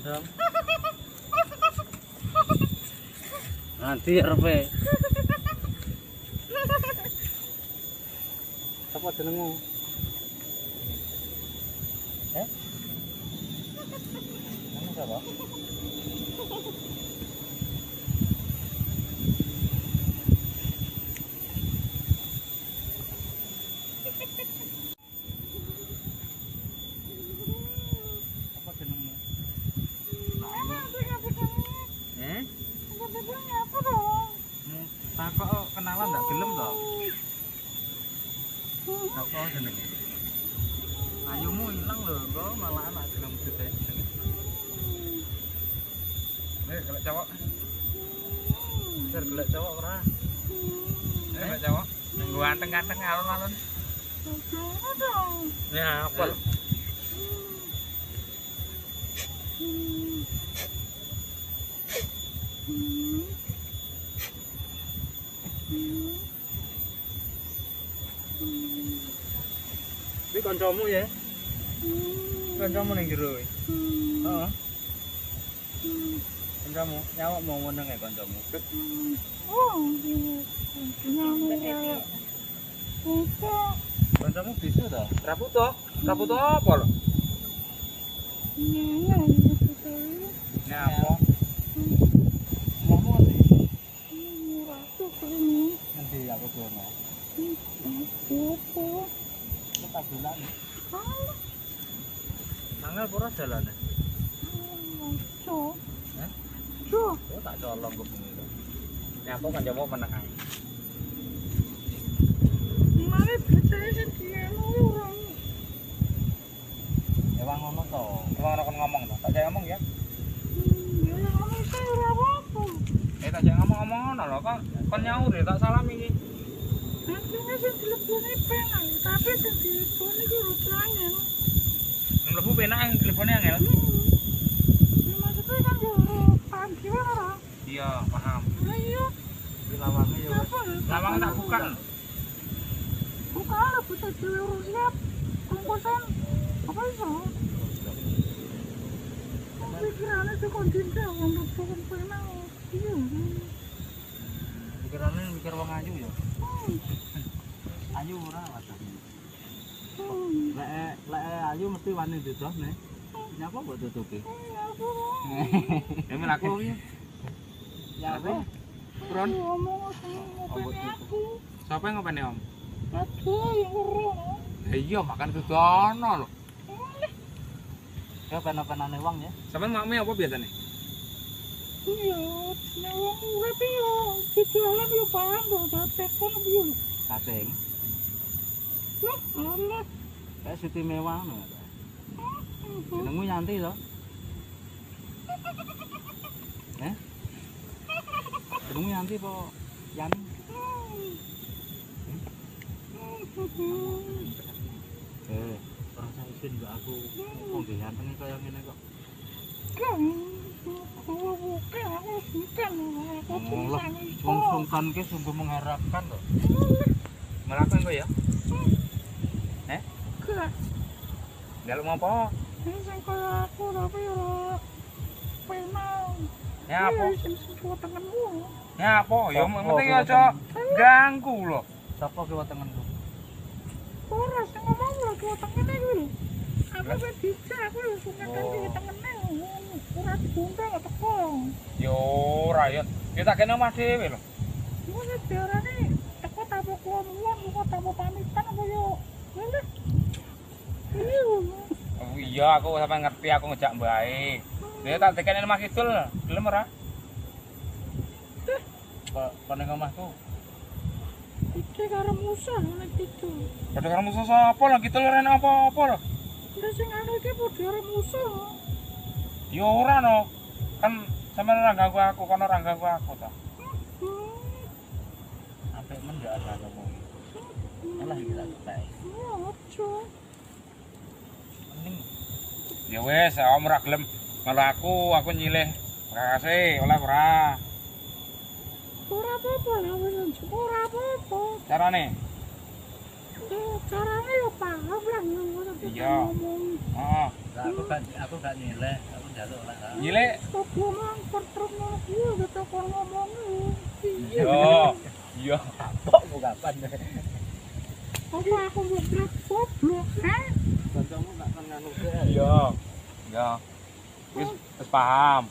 dong. Nanti RP. Apa jenengmu? Kamu siapa? Kok kenalan ndak gelem toh? Apa jenenge? Ayumu ilang lho, kok malah anak gelem dite. Golek cowok. Ser golek cowok ora? Golek cowok. Nang ganteng-ganteng alon-alon. Ya, apa? Iki kancamu ya? Kancamu ning jero iki. Heeh. Kancamu nyawak mau meneng ya kancamu. Kancamu bisa ta? Raputo? Raputo apa lho? Nyapa? Ngomong ndi? Nanti aku dono. Tak bulan. Tanggal pura jalane. Oh, tak colong ke bumi itu. Ini aku kan coba menang ae. Mare bocah sing orang. Ewang ngono to. Ewang ono kon ngomong to. Tak jek ngomong ya. Ya ngomong sih ora apa-apa. Tak jek ngomong-ngomong ngono lho kok kon nyaur ya tak salam iki. Asline sing telepone penak, tapi sing telepone iki ora angel. Sing mlebu penak yang telepone angel. Maksudnya kan yo paham jiwa ora? Iya, paham. Lah iya. Di lawangnya yo. Lawang tak buka lho. Buka lah buta dhewe urus siap. Kongkosan apa iso? Pikirannya tuh kondisi wong telepon penak. Iya. Pikirannya mikir wong ayu ya. Ayu ora watane. Lek ayu mesti wani didosne. Nyapa mbok tutupi? Ya melaku iki. Ya apa? Pron. Sapa yang ngopeni Om? Aku yang urung. Iya makan dudono lho. Ya pen-penane wong ya. Sampeyan makme apa biasane? Iya, nek wong urip yo dijualan yo paham to, telepon piye lho. Kasing. Loh, lho. Kayak Siti mewah ngono. Jenengmu Yanti to? Jenengmu Yanti apa Yani? Ora usah isin mbak aku. Kok nggih ganteng kaya ngene kok. Wong sungkan ki sungguh mengharapkan loh. Melakukan kok ya? Enggak. Enggak mau apa? Ini sing kaya aku tapi ora penal. Ya apa? Ya apa? Ya penting aja ganggu loh. Sapa kiwa tengenku? Ora sing ngomong lho kiwa tengene kuwi lho. Aku wis dijak aku lho sunatan kiwa tengene. Ora diundang teko. Yo ora ya. Ya tak kene omah dhewe lho. Iku nek diarani teko tamu kuwon kok tamu pamitan apa yo. Ngene. Oh iya aku sampe ngerti aku ngejak mbae. Ya tak dekene omah kidul. Gelem ora? Kok ning omahku? Iki karo Musa nek kidul. Padha karo Musa sapa lho kidul ora enak apa-apa lho. Lah sing anu iki padha karo Musa. Ya ora no. Kan sampeyan ora ganggu aku, kono ora ganggu aku ta. Apik men ndak ada apa. Alah iki tak tek. Ojo. Ya wis, om ora gelem malah aku nyilih. Makasih, oleh ora. Ora apa-apa lho wis ora apa-apa. Carane? Carane ya paham lah ngono. Iya. Heeh. Aku gak nyilih, aku jaluk lah. Gile. Apa mang pertruk ngono udah telepon ngomong. Iya. Kok kapan? Apa aku goblok, ha? Kancamu tak kan nganu ke. Iya. Ya. Wis paham.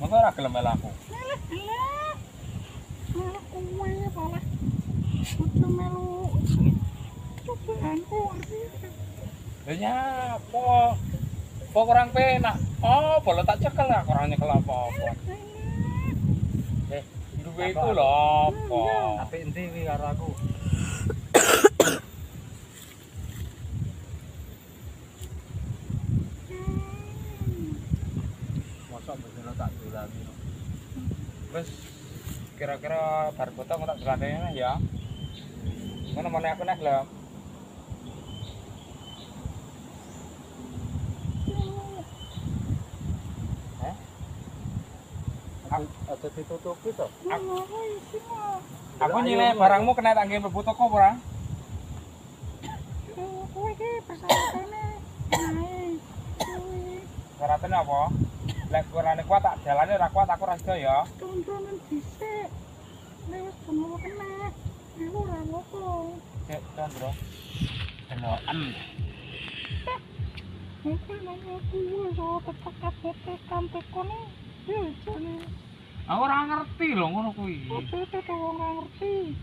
Monggo ora gelem melu aku. Alah. Malah kowe malah. Udah melu. Cobaanku ngerti. Lha nyapa? Kok kurang penak. Oh, boleh tak cekel aku ora nyekel apa-apa. Duwe iku lho apa? Apik endi wi karo aku? Mosok bener tak dolani. Wis kira-kira bar potong tak gelandene ya. Ngono meneh aku nek lho. Ada ditutupi to. Aku nyileh barangmu kena tak nggih mlebu toko ora? Kowe iki persyaratannya nae. Syaratnya apa? Lek kurane kuat tak jalane ora kuat aku ora sida ya. Tontonan dhisik. Nek wis ngono kena. Aku ora ngopo. Cek kan, Bro. Deloken. Mungkin nang aku iso tetep kabeh kantekone. Ya jane. Aku ora ngerti lho ngono kuwi. Opo to wong ora ngerti.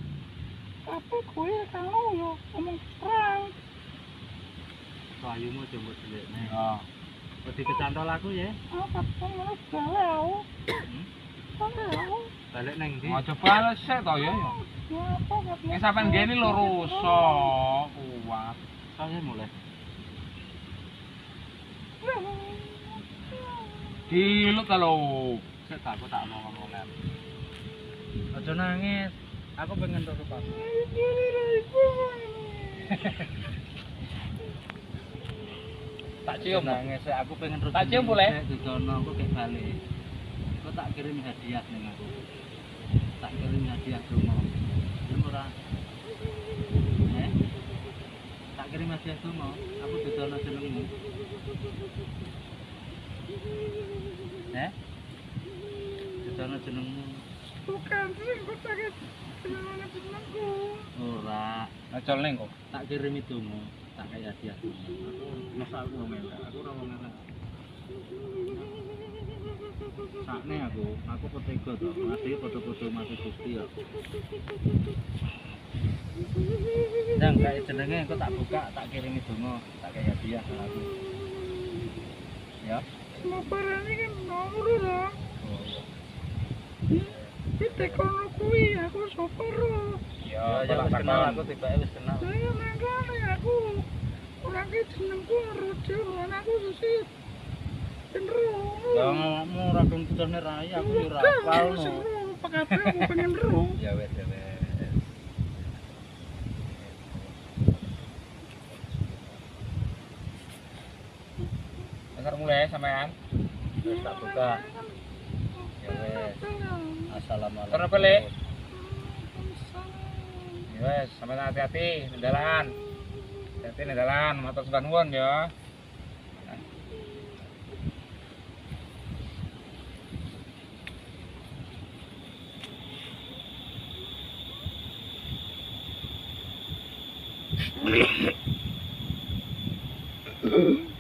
Tapi kowe kanggo yo ngomong terang. Ayumu coba delikne. Ya. Wedi kecantol aku ya. Apa pun ngono galau. Balik nang ndi? Mau coba sik to ya. Ya apa gak Nek sampean ngene lho rusak kuat. Saya mulai. Dilut ta lho. Sik aku tak mau ngomongan. Aja nangis. Aku pengen tutup aku. Tak cium. Nangis aku pengen terus. Tak cium boleh? Dudono aku kayak balik. Aku tak kirim hadiah ning aku. Tak kirim hadiah donga. Belum ora. Tak kirim hadiah donga. Aku dudono jenengmu. Dudono jenengmu. Bukan sih, gue sakit. Jangan jenengku. Ora. Ngecol ning kok. Tak kirim donga. Tak kayak hadiah donga. Aku masa aku ngomel. Aku ora ngomel. Sakne aku petego to. Ade foto-foto masuk bukti ya. Nang kae jenenge engko tak buka, tak kirimi donga, tak kayak hadiah karo aku. Ya. Mau barangnya kan nomor lah. Kita kono kuwi aku sopir. Ya, Ya wis kenal aku tibake wis kenal. Saya mangkane aku orang ki jenengku Rojo, anakku Susit. Cenderung. Ya ngomongmu ora gelem kutone rai aku yo ora apal no. Pakate aku pengen ro. Ya wis ya wis. Dengar mulai sampean. Wis tak buka. Ya wis. Assalamualaikum. Kenapa, Le? Ya wes, sampean hati-hati nendalan. Hati-hati nendalan, matur sembah nuwun ya. Hehehe